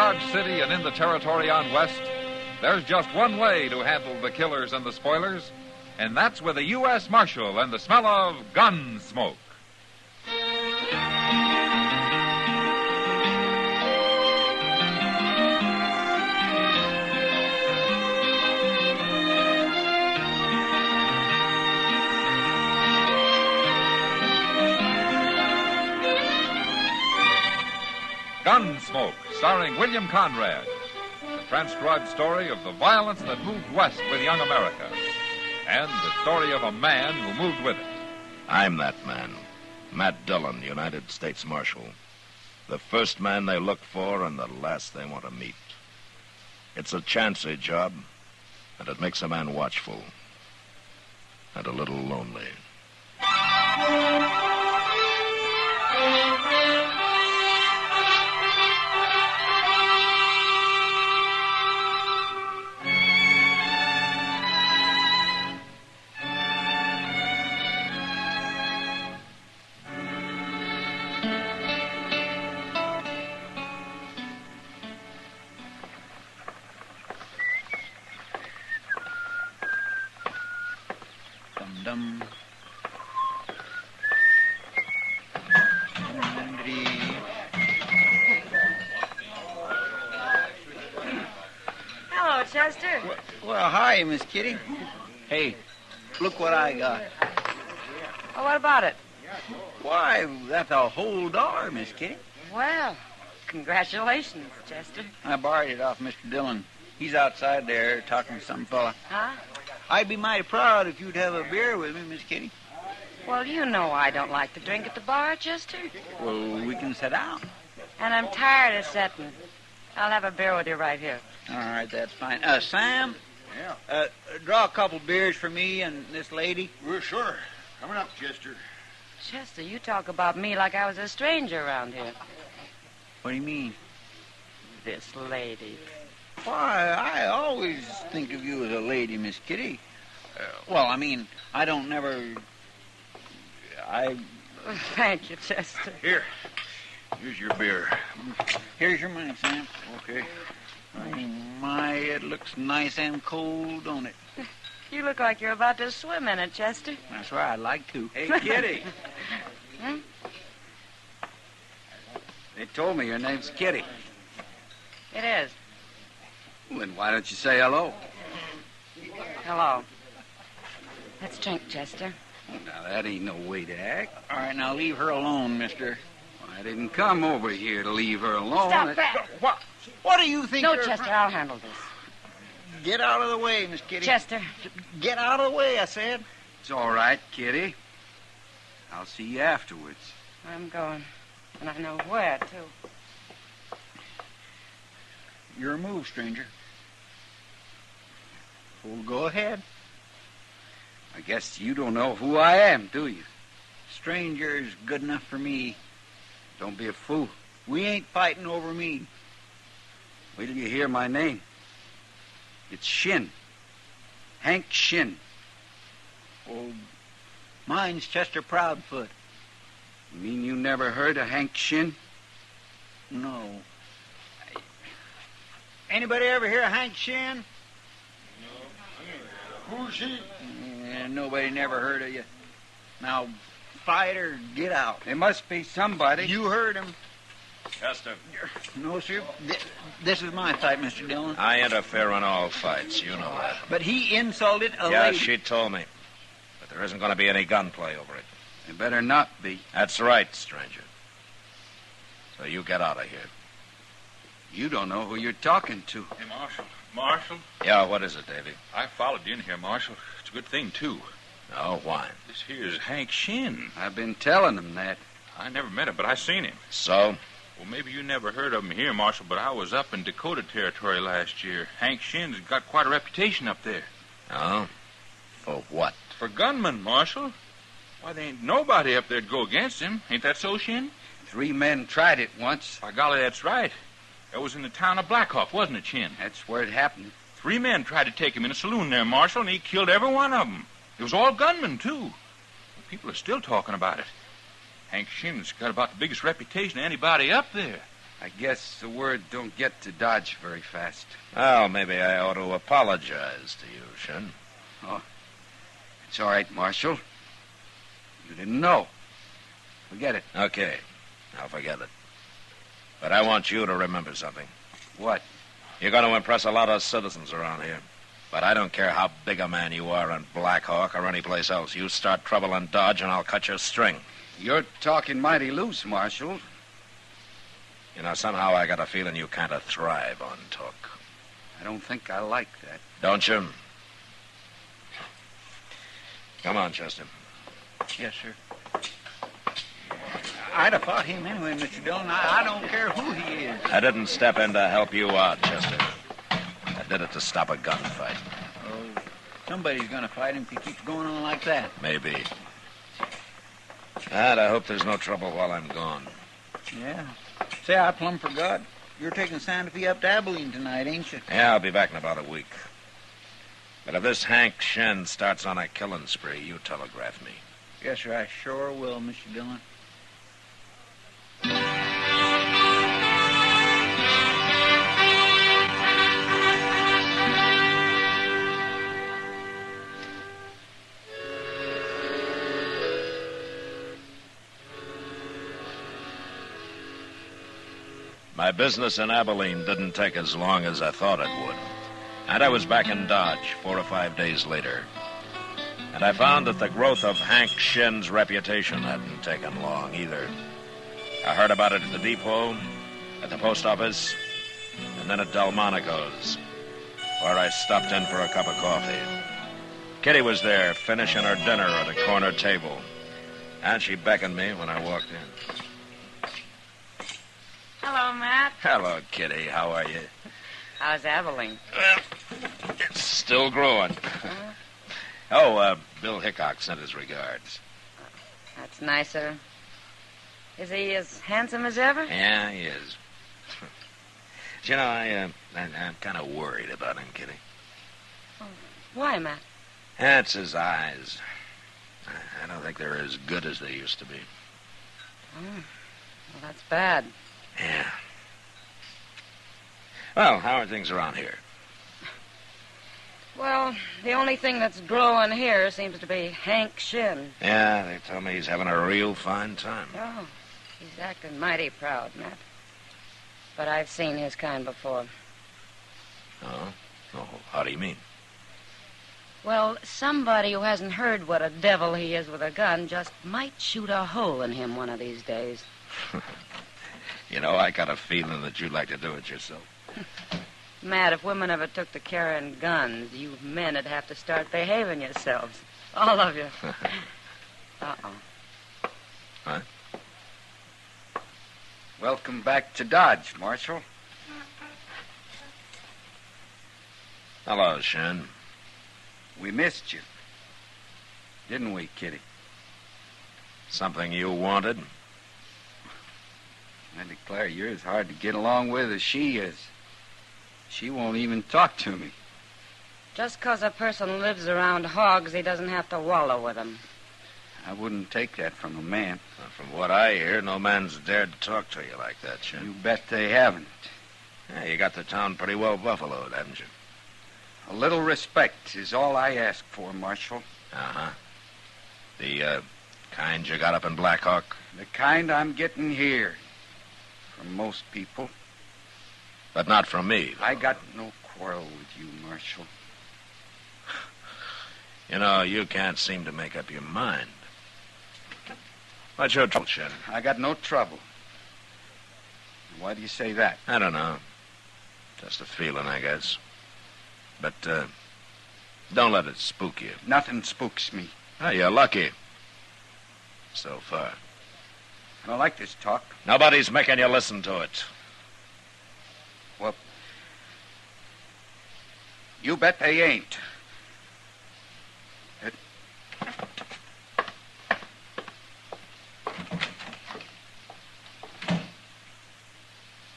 Dodge City and in the territory on West, there's just one way to handle the killers and the spoilers, and that's with a U.S. Marshal and the smell of Gunsmoke. Gunsmoke, starring William Conrad. The transcribed story of the violence that moved west with young America. And the story of a man who moved with it. I'm that man. Matt Dillon, United States Marshal. The first man they look for and the last they want to meet. It's a chancy job, and it makes a man watchful. And a little lonely. Dum. Hello, Chester. Well, hi, Miss Kitty. Hey, look what I got. Oh, what about it? Why, that's a whole $1, Miss Kitty. Well, congratulations, Chester. I borrowed it off Mr. Dillon. He's outside there talking to some fella. Huh? I'd be mighty proud if you'd have a beer with me, Miss Kitty. Well, you know I don't like to drink at the bar, Chester. Well, we can sit down. And I'm tired of sitting. I'll have a beer with you right here. All right, that's fine. Sam? Yeah? Draw a couple beers for me and this lady. Well, sure. Coming up, Chester. Chester, you talk about me like I was a stranger around here. What do you mean? This lady. Why, I always think of you as a lady, Miss Kitty. Well, I mean, I don't never... Thank you, Chester. Here's your beer. Here's your money, Sam. Okay. Oh, my, it looks nice and cold, don't it? You look like you're about to swim in it, Chester. That's right, I'd like to. Hey, Kitty. Hmm? They told me your name's Kitty. It is. Well, then why don't you say hello? Hello. Let's drink, Chester. Now, that ain't no way to act. All right, now leave her alone, mister. I didn't come over here to leave her alone. Stop that. What do you think No, you're... Chester, I'll handle this. Get out of the way, Miss Kitty. Chester. Get out of the way, I said. It's all right, Kitty. I'll see you afterwards. I'm going. And I know where, too. Your move, stranger. Well, go ahead. I guess you don't know who I am, do you? Stranger's good enough for me. Don't be a fool. We ain't fighting over me. Wait till you hear my name. It's Shin. Hank Shin. Oh, mine's Chester Proudfoot. You mean you never heard of Hank Shin? No. Anybody ever hear of Hank Shin? No. Who's he? Nobody never heard of you. Now, fight or get out. There must be somebody. You heard him. Chester. No, sir. This is my fight, Mr. Dillon. I interfere in all fights. You know that. But he insulted a Yeah, lady. she told me. But there isn't going to be any gunplay over it. There better not be. That's right, stranger. So you get out of here. You don't know who you're talking to. Hey, Marshal. Marshal? Yeah, what is it, Davy? I followed you in here, Marshal. It's a good thing, too. Oh, why? This here's Hank Shin. I've been telling him that. I never met him, but I seen him. So? Well, maybe you never heard of him here, Marshal, but I was up in Dakota Territory last year. Hank Shin's got quite a reputation up there. Oh? For what? For gunman, Marshal. Why, there ain't nobody up there to go against him. Ain't that so, Shin? 3 men tried it once. By golly, that's right. That was in the town of Blackhawk, wasn't it, Shin? That's where it happened. 3 men tried to take him in a saloon there, Marshal, and he killed every one of them. It was all gunmen, too. People are still talking about it. Hank Shin's got about the biggest reputation of anybody up there. I guess the word don't get to Dodge very fast. Well, maybe I ought to apologize to you, Shin. Oh, it's all right, Marshal. You didn't know. Forget it. Okay, I'll forget it. But I want you to remember something. What? You're going to impress a lot of citizens around here. But I don't care how big a man you are in Blackhawk or anyplace else. You start trouble in Dodge and I'll cut your string. You're talking mighty loose, Marshal. You know, somehow I got a feeling you kind of thrive on talk. I don't think I like that. Don't you? Come on, Chester. Yes, sir. I'd have fought him anyway, Mr. Dillon. I don't care who he is. I didn't step in to help you out, Chester. I did it to stop a gunfight. Oh, somebody's going to fight him if he keeps going on like that. Maybe. And I hope there's no trouble while I'm gone. Yeah. Say, I plumb forgot. You're taking Santa Fe up to Abilene tonight, ain't you? Yeah, I'll be back in about a week. But if this Hank Shin starts on a killing spree, you telegraph me. Yes, sir, I sure will, Mr. Dillon. My business in Abilene didn't take as long as I thought it would. And I was back in Dodge 4 or 5 days later. And I found that the growth of Hank Shin's reputation hadn't taken long either. I heard about it at the depot, at the post office, and then at Delmonico's, where I stopped in for a cup of coffee. Kitty was there, finishing her dinner at a corner table, and she beckoned me when I walked in. Hello, Matt. Hello, Kitty. How are you? How's Abilene? Well, it's still growing. Bill Hickok sent his regards. That's nicer. Is he as handsome as ever? Yeah, he is. But, you know, I'm kind of worried about him, Kitty. Oh, why, Matt? That's his eyes. I don't think they're as good as they used to be. Oh, well, that's bad. Yeah. Well, how are things around here? Well, the only thing that's growing here seems to be Hank Shin. Yeah, they tell me he's having a real fine time. Oh, he's acting mighty proud, Matt. But I've seen his kind before. Oh? Oh, how do you mean? Well, somebody who hasn't heard what a devil he is with a gun just might shoot a hole in him one of these days. You know, I got a feeling that you'd like to do it yourself. Matt, if women ever took to carrying guns, you men would have to start behaving yourselves. All of you. Uh-oh. Huh? Welcome back to Dodge, Marshal. Hello, Shin. We missed you. Didn't we, Kitty? Something you wanted? I declare you're as hard to get along with as she is. She won't even talk to me. Just 'cause a person lives around hogs, he doesn't have to wallow with them. I wouldn't take that from a man. Well, from what I hear, no man's dared to talk to you like that, Shin. You bet they haven't. Yeah, you got the town pretty well buffaloed, haven't you? A little respect is all I ask for, Marshal. Uh-huh. The, kind you got up in Blackhawk? The kind I'm getting here. From most people. But not from me. I got no quarrel with you, Marshal. You know, you can't seem to make up your mind. What's your trouble, Shin? I got no trouble. Why do you say that? I don't know. Just a feeling, I guess. But, don't let it spook you. Nothing spooks me. Oh, you're lucky. So far. I don't like this talk. Nobody's making you listen to it. Well, you bet they ain't.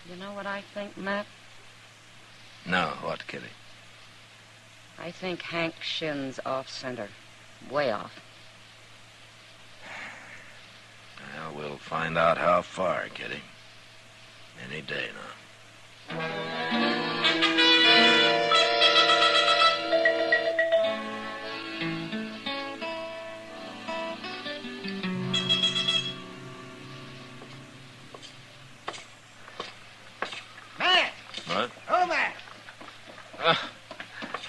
You know what I think, Matt? No, what, Kitty? I think Hank Shin's off center. Way off. Well, we'll find out how far, Kitty. Any day now. Matt! What? Oh, Matt!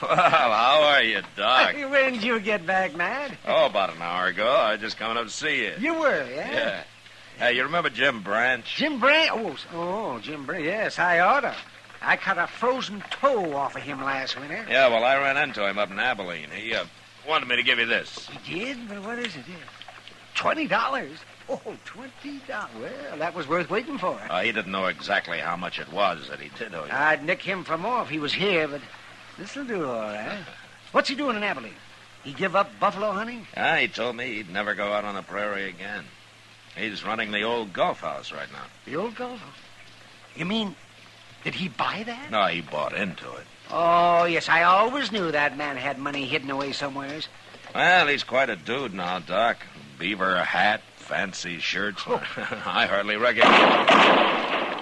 Well, how are you, Doc? When did you get back, Matt? Oh, about an hour ago. I was just coming up to see you. You were, yeah? Yeah. Hey, you remember Jim Branch? Jim Branch? Jim Branch. Yes, I oughta. I cut a frozen toe off of him last winter. Yeah, well, I ran into him up in Abilene. He wanted me to give you this. He did? But what is it? $20? Oh, $20. Well, that was worth waiting for. He didn't know exactly how much it was that he did owe you. I'd nick him for more if he was here, but this'll do all right. What's he doing in Abilene? He give up buffalo hunting? He told me he'd never go out on the prairie again. He's running the old golf house right now. The old golf house? You mean, did he buy that? No, he bought into it. Oh, yes, I always knew that man had money hidden away somewheres. Well, he's quite a dude now, Doc. Beaver hat, fancy shirts. Oh. I hardly recognize.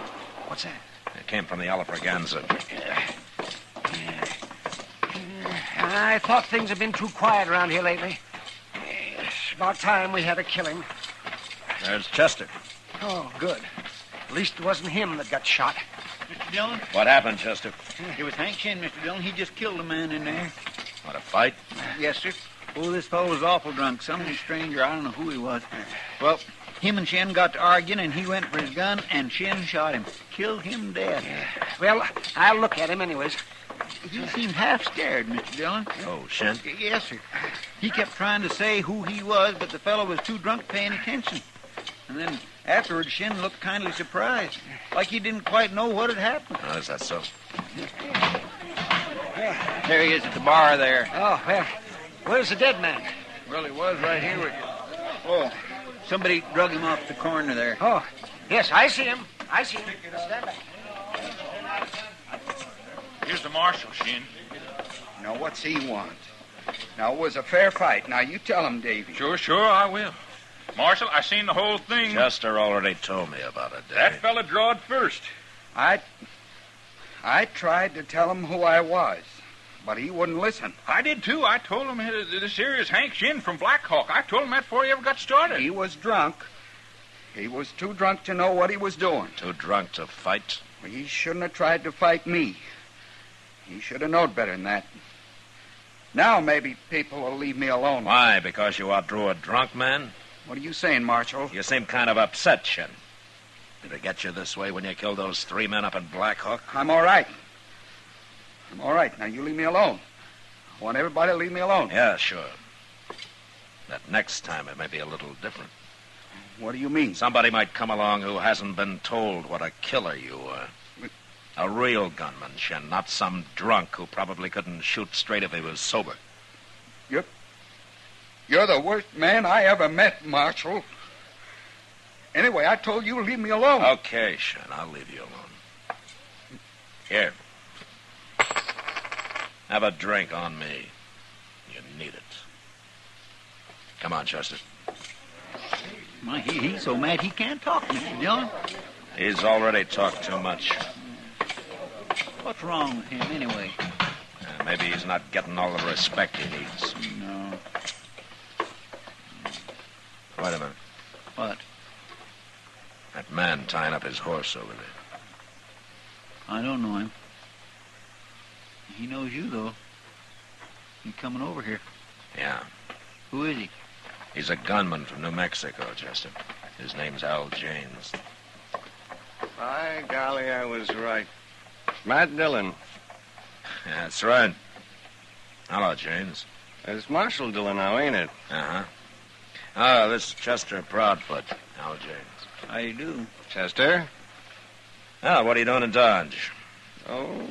What's that? It came from the Alafraganza. I thought things had been too quiet around here lately. It's about time we had to kill him. There's Chester. Oh, good. At least it wasn't him that got shot. Mr. Dillon? What happened, Chester? It was Hank Shin, Mr. Dillon. He just killed a man in there. What, a fight? Yes, sir. Oh, this fellow was awful drunk. Some stranger. I don't know who he was. Well, him and Shin got to arguing, and he went for his gun, and Shin shot him. Killed him dead. Well, I'll look at him anyways. He seemed half scared, Mr. Dillon. Oh, Shin? Yes, sir. He kept trying to say who he was, but the fellow was too drunk paying attention. And then afterwards, Shin looked kindly surprised, like he didn't quite know what had happened. Oh, is that so? There he is at the bar there. Oh, well, where's the dead man? Well, he was right here with you. Oh, somebody drug him off the corner there. Oh, yes, I see him. I see him. Stand back. Here's the marshal, Shin. Now, what's he want? Now, it was a fair fight. Now, you tell him, Davy. Sure, I will. Marshal, I seen the whole thing. Chester already told me about it, Dave. That fella drawed first. I tried to tell him who I was, but he wouldn't listen. I did, too. I told him this here is Hank Shin from Blackhawk. I told him that before he ever got started. He was drunk. He was too drunk to know what he was doing. Too drunk to fight? He shouldn't have tried to fight me. He should have known better than that. Now maybe people will leave me alone. Why? Because you outdrew a drunk man? What are you saying, Marshal? You seem kind of upset, Shin. Did it get you this way when you killed those 3 men up in Blackhawk? I'm all right. I'm all right. Now, you leave me alone. I want everybody to leave me alone. Yeah, sure. That next time it may be a little different. What do you mean? Somebody might come along who hasn't been told what a killer you were. A real gunman, Shin, not some drunk who probably couldn't shoot straight if he was sober. You're the worst man I ever met, Marshal. Anyway, I told you to leave me alone. Okay, Shin, I'll leave you alone. Here. Have a drink on me. You need it. Come on, Chester. My, he's so mad he can't talk, Mr. Dillon. He's already talked too much. What's wrong with him, anyway? Maybe he's not getting all the respect he needs. No. Wait a minute. What? That man tying up his horse over there. I don't know him. He knows you, though. He's coming over here. Yeah. Who is he? He's a gunman from New Mexico, Chester. His name's Al James. By golly, I was right. Matt Dillon. Yeah, that's right. Hello, James. It's Marshal Dillon now, ain't it? Uh-huh. Oh, this is Chester Proudfoot. Al James. How you do? Chester? Oh, what are you doing in Dodge? Oh,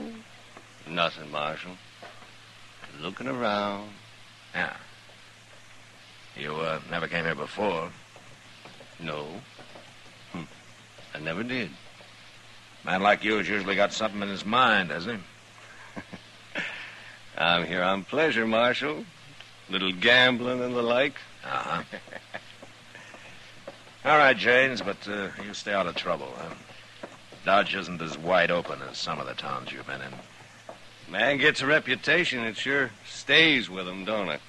nothing, Marshal. Looking around. Yeah. You, never came here before. No. I never did. Man like you has usually got something in his mind, hasn't he? I'm here on pleasure, Marshal. Little gambling and the like. Uh-huh. All right, James, but you stay out of trouble, huh? Dodge isn't as wide open as some of the towns you've been in. Man gets a reputation, it sure stays with him, don't it?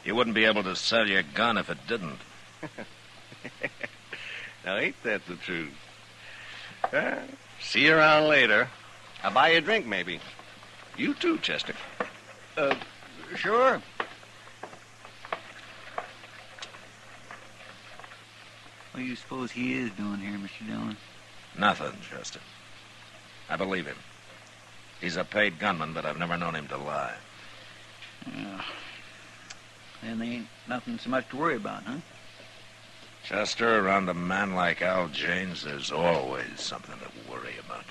You wouldn't be able to sell your gun if it didn't. Now, ain't that the truth? See you around later. I'll buy you a drink, maybe. You too, Chester. Sure. What do you suppose he is doing here, Mr. Dillon? Nothing, Chester. I believe him. He's a paid gunman, but I've never known him to lie. Yeah. Then there ain't nothing so much to worry about, huh? Chester, around a man like Al Janes, there's always something to worry about.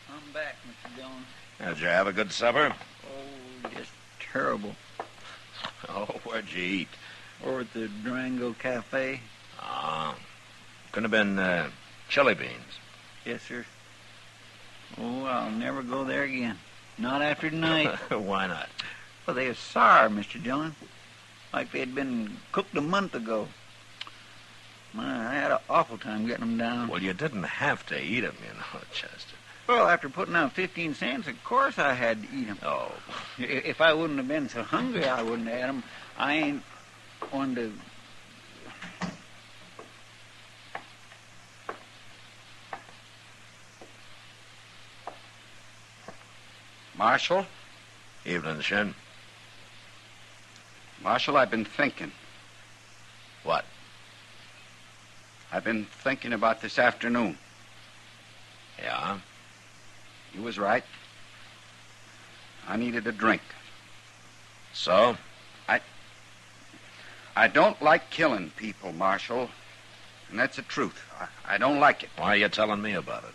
I'm back, Mr. Dillon. Did you have a good supper? Oh, just terrible. Oh, where'd you eat? Or at the Durango Cafe. Oh, could have been chili beans. Yes, sir. Oh, I'll never go there again. Not after tonight. Why not? Well, they was sour, Mr. Dillon. Like they'd been cooked a month ago. My, I had an awful time getting them down. Well, you didn't have to eat them, you know, Chester. Well, after putting out 15 cents, of course I had to eat them. Oh. If I wouldn't have been so hungry, I wouldn't have had them. I ain't one to... Marshal? Evening, Shin. Marshal, I've been thinking. What? I've been thinking about this afternoon. Yeah? You was right. I needed a drink. So? I don't like killing people, Marshal. And that's the truth. I don't like it. Why are you telling me about it?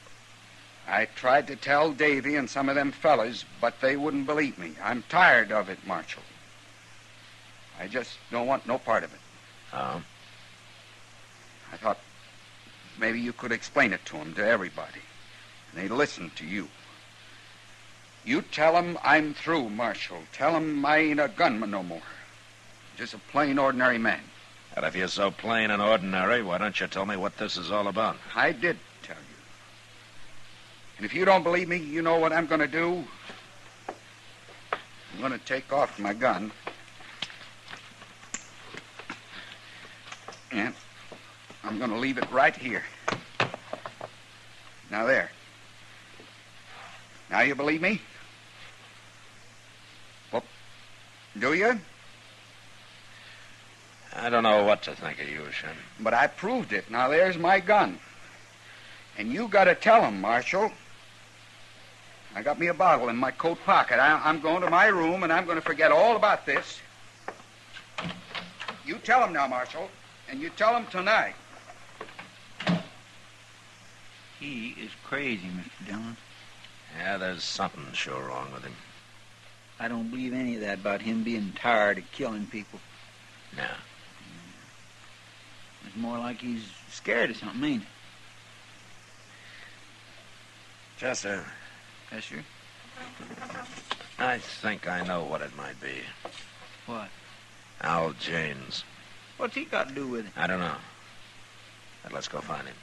I tried to tell Davy and some of them fellas, but they wouldn't believe me. I'm tired of it, Marshal. I just don't want no part of it. Oh? I thought maybe you could explain it to them, to everybody. And they'd listen to you. You tell them I'm through, Marshal. Tell them I ain't a gunman no more. Just a plain, ordinary man. And if you're so plain and ordinary, why don't you tell me what this is all about? I did tell you. And if you don't believe me, you know what I'm going to do? I'm going to take off my gun. And I'm going to leave it right here. Now, there. Now you believe me? Well, do you? I don't know what to think of you, Shin. But I proved it. Now, there's my gun. And you got to tell him, Marshal. I got me a bottle in my coat pocket. I'm going to my room, and I'm going to forget all about this. You tell him now, Marshal. And you tell him tonight. He is crazy, Mr. Dillon. Yeah, there's something sure wrong with him. I don't believe any of that about him being tired of killing people. Yeah. It's more like he's scared of something, ain't it? Chester, Yes, sir. I think I know what it might be. What? Al Janes. What's he got to do with it? I don't know. But let's go find him.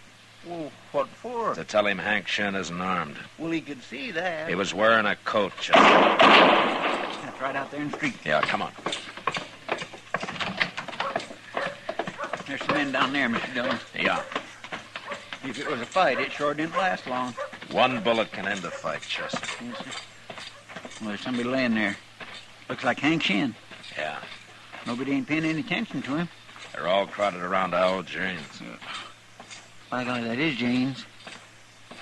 Well, what for? To tell him Hank Shin isn't armed. Well, he could see that. He was wearing a coat, Chester. That's right out there in the street. Yeah, come on. There's some men down there, Mr. Dillon. Yeah. If it was a fight, it sure didn't last long. One bullet can end a fight, Chester. Yes, sir. Well, there's somebody laying there. Looks like Hank Shin. Yeah. Nobody ain't paying any attention to him. They're all crowded around Al Janes. By golly, that is James.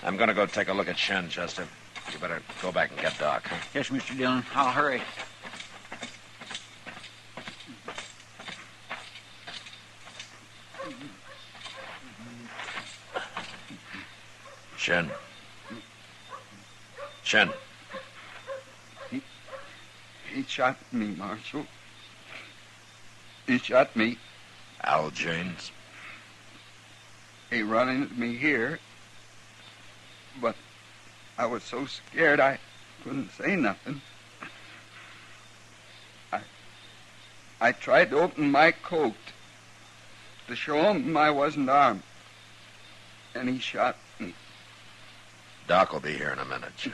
I'm going to go take a look at Shin, Chester. You better go back and get Doc, huh? Yes, Mr. Dillon. I'll hurry. Shin. Shin. He shot me, Marshal. He shot me. Al James. He run into me here. But I was so scared I couldn't say nothing. I tried to open my coat to show him I wasn't armed. And he shot me. Doc will be here in a minute, Shin.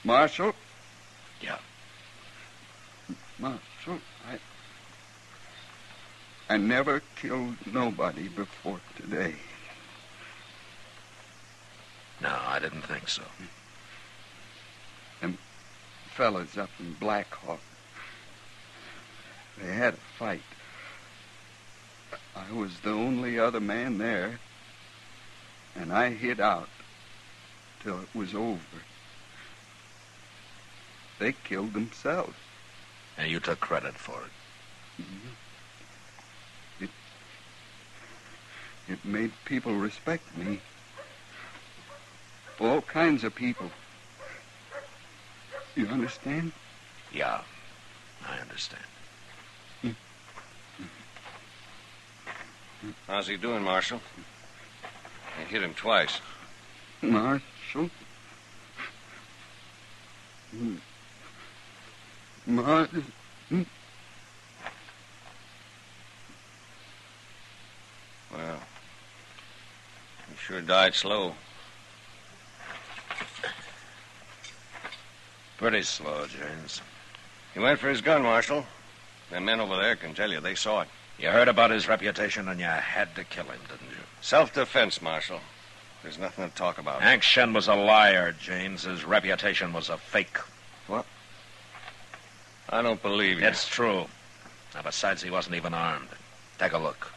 Marshal? Yeah. Marshal, I never killed nobody before today. No, I didn't think so. Them fellas up in Blackhawk, they had a fight. I was the only other man there, and I hid out till it was over. They killed themselves. And you took credit for it. Mm-hmm. It made people respect me. All kinds of people. You understand? Yeah, I understand. How's he doing, Marshal? I hit him twice. Marshal? Well, he sure died slow. Pretty slow, James. He went for his gun, Marshal. Them men over there can tell you they saw it. You heard about his reputation and you had to kill him, didn't you? Self-defense, Marshal. There's nothing to talk about. Hank Shen was a liar, James. His reputation was a fake. What? I don't believe you. It's true. Now, besides, he wasn't even armed. Take a look.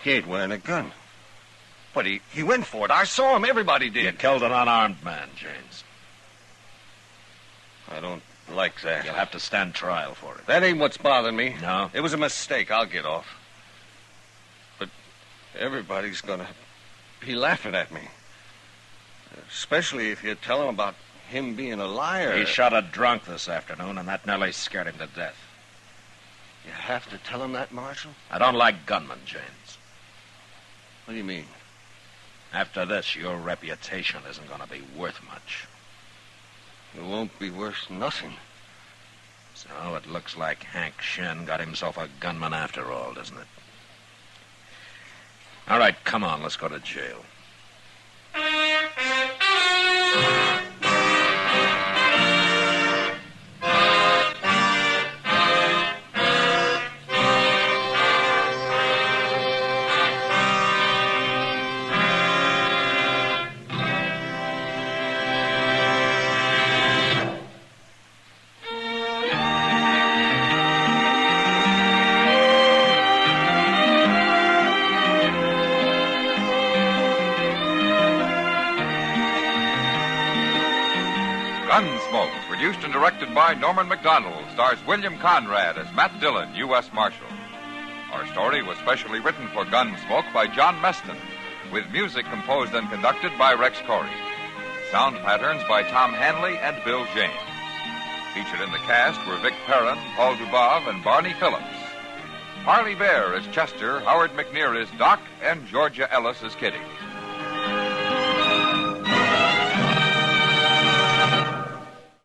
He ain't wearing a gun. But he went for it. I saw him. Everybody did. You killed an unarmed man, James. I don't like that. You'll have to stand trial for it. That ain't what's bothering me. No? It was a mistake. I'll get off. But everybody's gonna be laughing at me. Especially if you tell them about him being a liar. He shot a drunk this afternoon, and that nearly scared him to death. You have to tell him that, Marshal? I don't like gunmen, James. What do you mean? After this, your reputation isn't going to be worth much. It won't be worth nothing. So it looks like Hank Shen got himself a gunman after all, doesn't it? All right, come on, let's go to jail. Gunsmoke, produced and directed by Norman MacDonald, stars William Conrad as Matt Dillon, U.S. Marshal. Our story was specially written for Gunsmoke by John Meston, with music composed and conducted by Rex Corey. Sound patterns by Tom Hanley and Bill James. Featured in the cast were Vic Perrin, Paul Dubov, and Barney Phillips. Harley Bear as Chester, Howard McNear as Doc, and Georgia Ellis as Kitty.